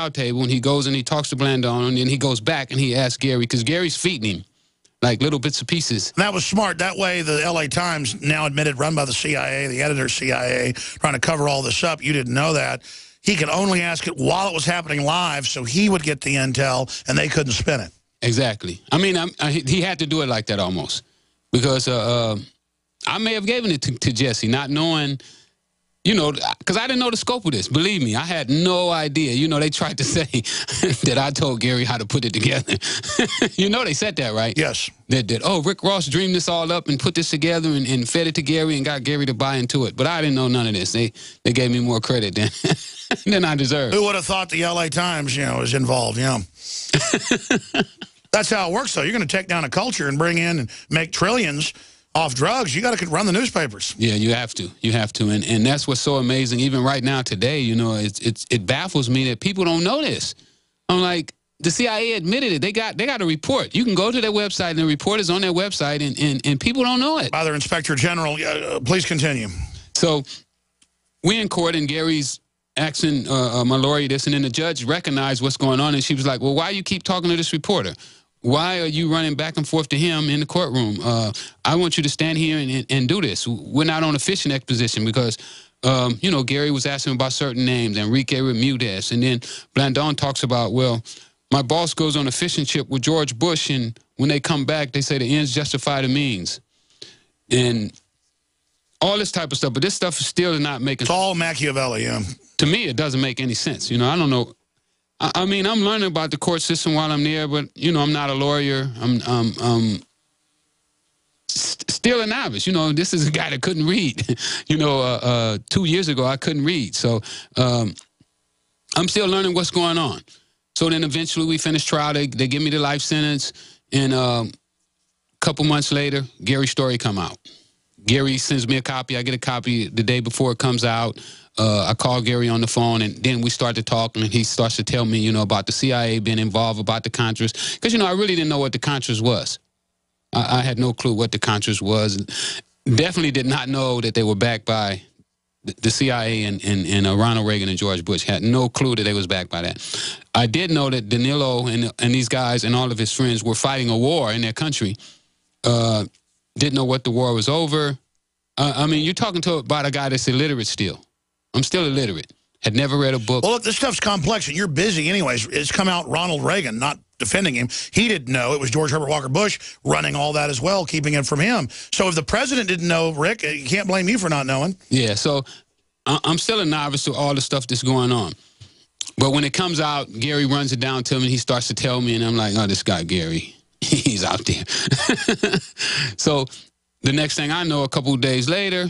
trial table, and he goes and he talks to Blandon, and then he goes back and he asks Gary, because Gary's feeding him like little bits of pieces. And that was smart. That way, the LA Times, now admitted, run by the CIA, the editor CIA, trying to cover all this up. You didn't know that. He could only ask it while it was happening live, so he would get the intel, and they couldn't spin it. Exactly. I mean, he had to do it like that almost, because I may have given it to Jesse, not knowing, you know, because I didn't know the scope of this. Believe me, I had no idea. You know, they tried to say that I told Gary how to put it together. You know, they said that, right? Yes. That oh, Rick Ross dreamed this all up and put this together and fed it to Gary and got Gary to buy into it. But I didn't know none of this. They gave me more credit than I deserved. Who would have thought the LA Times, you know, was involved? Yeah. That's how it works, though. You're going to take down a culture and bring in and make trillions off drugs. You got to run the newspapers. Yeah, you have to. You have to. And that's what's so amazing. Even right now today, you know, it baffles me that people don't know this. I'm like, the CIA admitted it. They got a report. You can go to their website, and the report is on their website, and people don't know it. By their Inspector General. Please continue. So we're in court, and Gary's asking my lawyer this, and then the judge recognized what's going on, and she was like, well, why you keep talking to this reporter? Why are you running back and forth to him in the courtroom? I want you to stand here and do this. We're not on a fishing expedition because, you know, Gary was asking about certain names, Enrique Bermudez. And then Blandon talks about, well, my boss goes on a fishing trip with George Bush, and when they come back, they say the ends justify the means. And all this type of stuff. But this stuff is still not making sense. It's all Machiavelli, yeah. To me, it doesn't make any sense. You know, I don't know. I mean, I'm learning about the court system while I'm there, but, you know, I'm not a lawyer. I'm still a novice. You know, this is a guy that couldn't read. You know, 2 years ago, I couldn't read. So I'm still learning what's going on. So then eventually we finish trial. They give me the life sentence. And a couple months later, Gary's story come out. Gary sends me a copy. I get a copy the day before it comes out. I call Gary on the phone, and then we start to talk, and he starts to tell me, you know, about the CIA being involved, about the Contras. Because, you know, I really didn't know what the Contras was. I had no clue what the Contras was. Definitely did not know that they were backed by the CIA and Ronald Reagan and George Bush. Had no clue that they was backed by that. I did know that Danilo and these guys and all of his friends were fighting a war in their country. Didn't know what the war was over. I mean, you're talking about a guy that's illiterate still. I'm still illiterate. Had never read a book. Well, look, this stuff's complex, and you're busy anyways. It's come out Ronald Reagan, not defending him. He didn't know. It was George Herbert Walker Bush running all that as well, keeping it from him. So if the president didn't know, Rick, you can't blame you for not knowing. Yeah, so I'm still a novice to all the stuff that's going on. But when it comes out, Gary runs it down to me, and he starts to tell me, and I'm like, oh, this guy, Gary, he's out there. So the next thing I know, a couple of days later,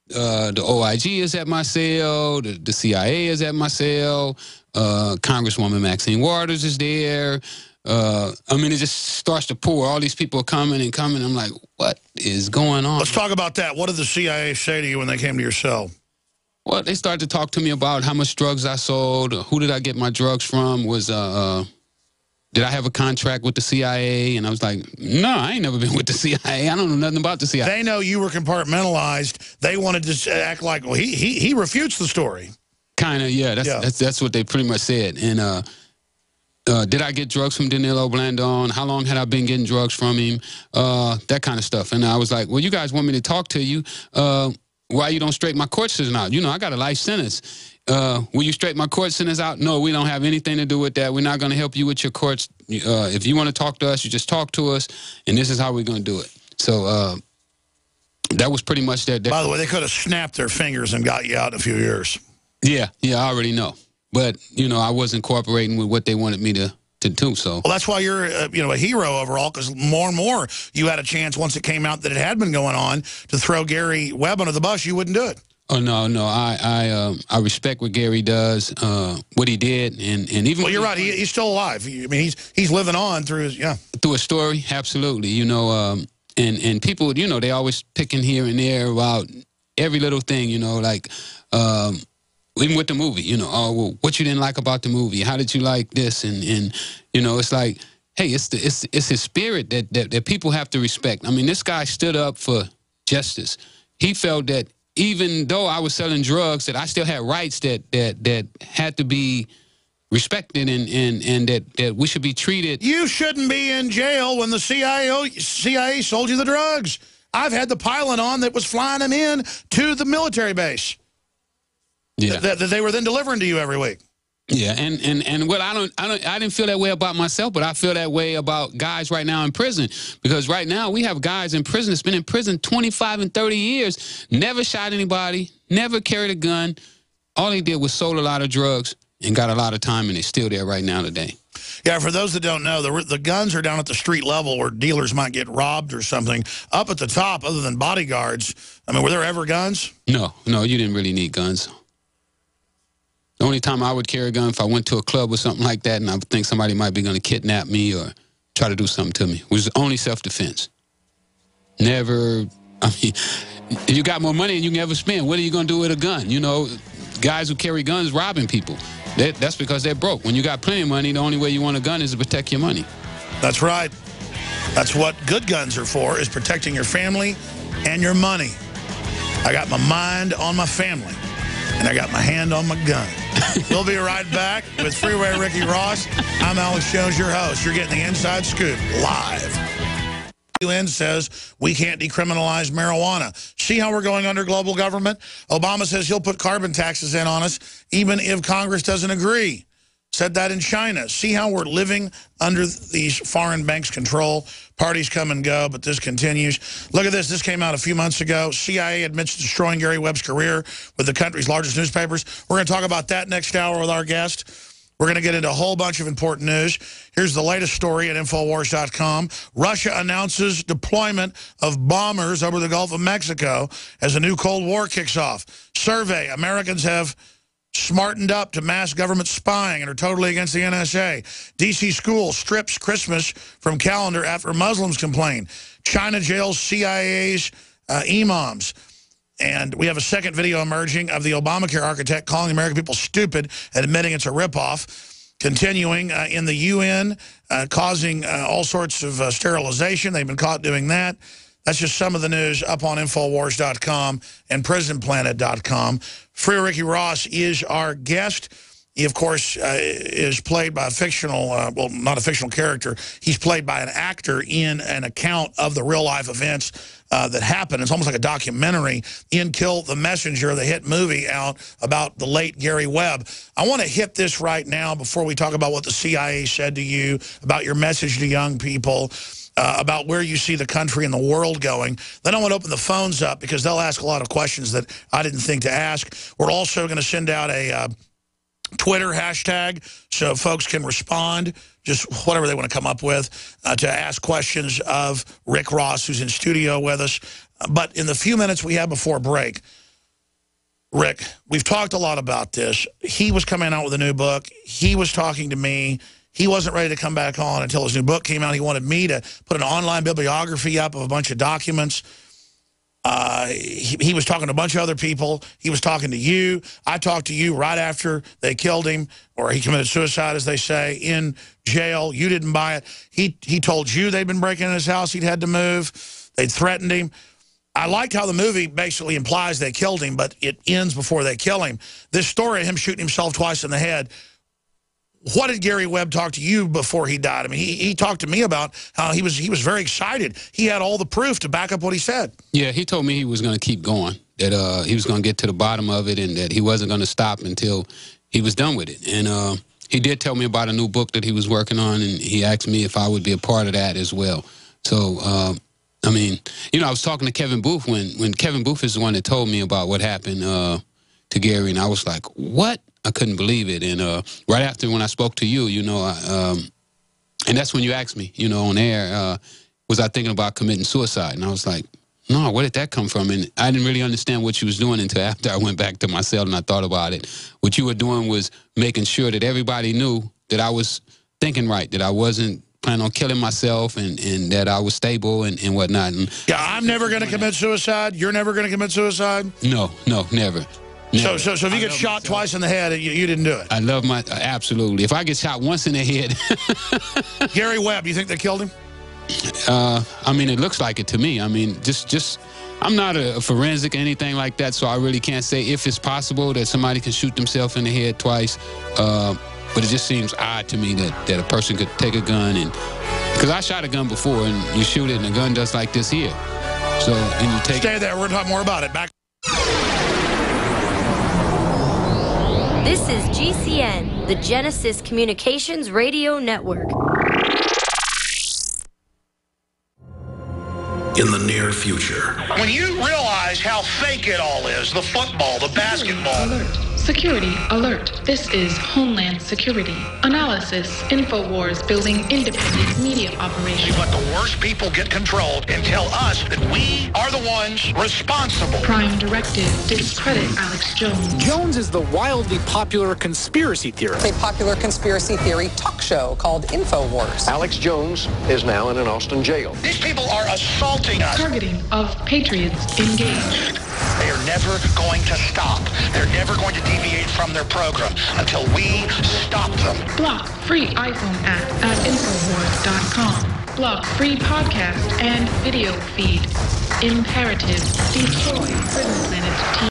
the OIG is at my cell, the CIA is at my cell, Congresswoman Maxine Waters is there. I mean, it just starts to pour. All these people are coming and coming. I'm like, what is going on? Let's talk about that. What did the CIA say to you when they came to your cell? Well, they started to talk to me about how much drugs I sold, who did I get my drugs from, did I have a contract with the CIA? And I was like, no, I ain't never been with the CIA. I don't know nothing about the CIA. They know you were compartmentalized. They wanted to act like, well, he refutes the story. Kind of, yeah. That's what they pretty much said. And did I get drugs from Danilo Blandon? How long had I been getting drugs from him? That kind of stuff. And I was like, well, you guys want me to talk to you. Why you don't straighten my court sentence out? You know, I got a life sentence. Will you straighten my court sentence out? No, we don't have anything to do with that. We're not going to help you with your courts. If you want to talk to us, you just talk to us, and this is how we're going to do it. So that was pretty much that. By the way, they could have snapped their fingers and got you out in a few years. Yeah, I already know. But, you know, I wasn't cooperating with what they wanted me to do, so. Well, that's why you're, you know, a hero overall, because more and more you had a chance once it came out that it had been going on to throw Gary Webb under the bus. You wouldn't do it. Oh, no. I respect what Gary does, what he did, and even. Well, you're right. He's still alive. I mean, he's living on through his, through a story, absolutely. You know, and people, you know, they always picking here and there about every little thing, you know, like, even with the movie, you know, oh, well, what you didn't like about the movie? How did you like this? And you know, it's like, hey, it's his spirit that people have to respect. I mean, this guy stood up for justice. He felt that even though I was selling drugs, that I still had rights that had to be respected and that we should be treated. You shouldn't be in jail when the CIA sold you the drugs. I've had the pilot on that was flying them in to the military base. Yeah. That they were then delivering to you every week. Yeah, and well, I didn't feel that way about myself, but I feel that way about guys right now in prison, because right now we have guys in prison that's been in prison 25 and 30 years, never shot anybody, never carried a gun. All they did was sold a lot of drugs and got a lot of time, and they're still there right now today. Yeah, for those that don't know, the guns are down at the street level where dealers might get robbed or something. Up at the top, other than bodyguards, I mean, were there ever guns? No, you didn't really need guns. The only time I would carry a gun if I went to a club or something like that and I think somebody might be going to kidnap me or try to do something to me was only self-defense. Never, I mean, if you got more money and you can never spend, what are you going to do with a gun? You know, guys who carry guns robbing people. That's because they're broke. When you got plenty of money, the only way you want a gun is to protect your money. That's right. That's what good guns are for, is protecting your family and your money. I got my mind on my family, and I got my hand on my gun. We'll be right back with Freeway Ricky Ross. I'm Alex Jones, your host. You're getting the Inside Scoop live. UN says we can't decriminalize marijuana. See how we're going under global government? Obama says he'll put carbon taxes in on us even if Congress doesn't agree. Said that in China. See how we're living under these foreign banks' control? Parties come and go, but this continues. Look at this. This came out a few months ago. CIA admits to destroying Gary Webb's career with the country's largest newspapers. We're going to talk about that next hour with our guest. We're going to get into a whole bunch of important news. Here's the latest story at Infowars.com. Russia announces deployment of bombers over the Gulf of Mexico as a new Cold War kicks off. Survey: Americans have smartened up to mass government spying and are totally against the NSA. D.C. school strips Christmas from calendar after Muslims complain. China jails CIA's imams. And we have a second video emerging of the Obamacare architect calling the American people stupid and admitting it's a ripoff. Continuing in the UN, causing all sorts of sterilization. They've been caught doing that. That's just some of the news up on Infowars.com and PrisonPlanet.com. Free Ricky Ross is our guest. He, of course, is played by a fictional, well, not a fictional character. He's played by an actor in an account of the real-life events that happened. It's almost like a documentary in Kill the Messenger, the hit movie out about the late Gary Webb. I want to hit this right now before we talk about what the CIA said to you, about your message to young people, about where you see the country and the world going. Then I want to open the phones up because they'll ask a lot of questions that I didn't think to ask. We're also going to send out a Twitter hashtag so folks can respond, just whatever they want to come up with, to ask questions of Rick Ross, who's in studio with us. But in the few minutes we have before break, Rick, we've talked a lot about this. He was coming out with a new book. He was talking to me. He wasn't ready to come back on until his new book came out. He wanted me to put an online bibliography up of a bunch of documents. He was talking to a bunch of other people. He was talking to you. I talked to you right after they killed him, or he committed suicide, as they say, in jail. You didn't buy it. He told you they'd been breaking in his house. He'd had to move. They'd threatened him. I liked how the movie basically implies they killed him, but it ends before they kill him. This story of him shooting himself twice in the head, what did Gary Webb talk to you before he died? I mean, he talked to me about how he was very excited. He had all the proof to back up what he said. Yeah, he told me he was going to keep going, that he was going to get to the bottom of it, and that he wasn't going to stop until he was done with it. And he did tell me about a new book that he was working on, and he asked me if I would be a part of that as well. So, I mean, you know, I was talking to Kevin Booth when Kevin Booth is the one that told me about what happened to Gary, and I was like, what? I couldn't believe it. And right after when I spoke to you, you know, and that's when you asked me, you know, on air, was I thinking about committing suicide? And I was like, no, where did that come from? And I didn't really understand what you was doing until after I went back to my cell and I thought about it. What you were doing was making sure that everybody knew that I was thinking right, that I wasn't planning on killing myself, and that I was stable and whatnot. And yeah, I'm never going to commit suicide. You're never going to commit suicide? No, never. So if you get shot twice in the head, you didn't do it? I love absolutely. If I get shot once in the head. Gary Webb, you think they killed him? I mean, it looks like it to me. I mean, just I'm not a forensic or anything like that, so I really can't say if it's possible that somebody can shoot themselves in the head twice. But it just seems odd to me that a person could take a gun and, because I shot a gun before, and you shoot it and the gun does like this here. So, and you take. Stay there. We're going to talk more about it. Back. This is GCN, the Genesis Communications Radio Network. In the near future. When you realize how fake it all is, the football, the basketball. Alert. Security alert. This is Homeland Security. Analysis. InfoWars building independent media operations. Let the worst people get control and tell us that we are the ones responsible. Prime directive. Discredit Alex Jones. Jones is the wildly popular conspiracy theorist. A popular conspiracy theory talk show called InfoWars. Alex Jones is now in an Austin jail. These people are assaulting us. Targeting of patriots engaged. They are never going to stop. They're never going to deviate from their program until we stop them. Block free iPhone app at Infowars.com. Block free podcast and video feed. Imperative. Destroy Prison Planet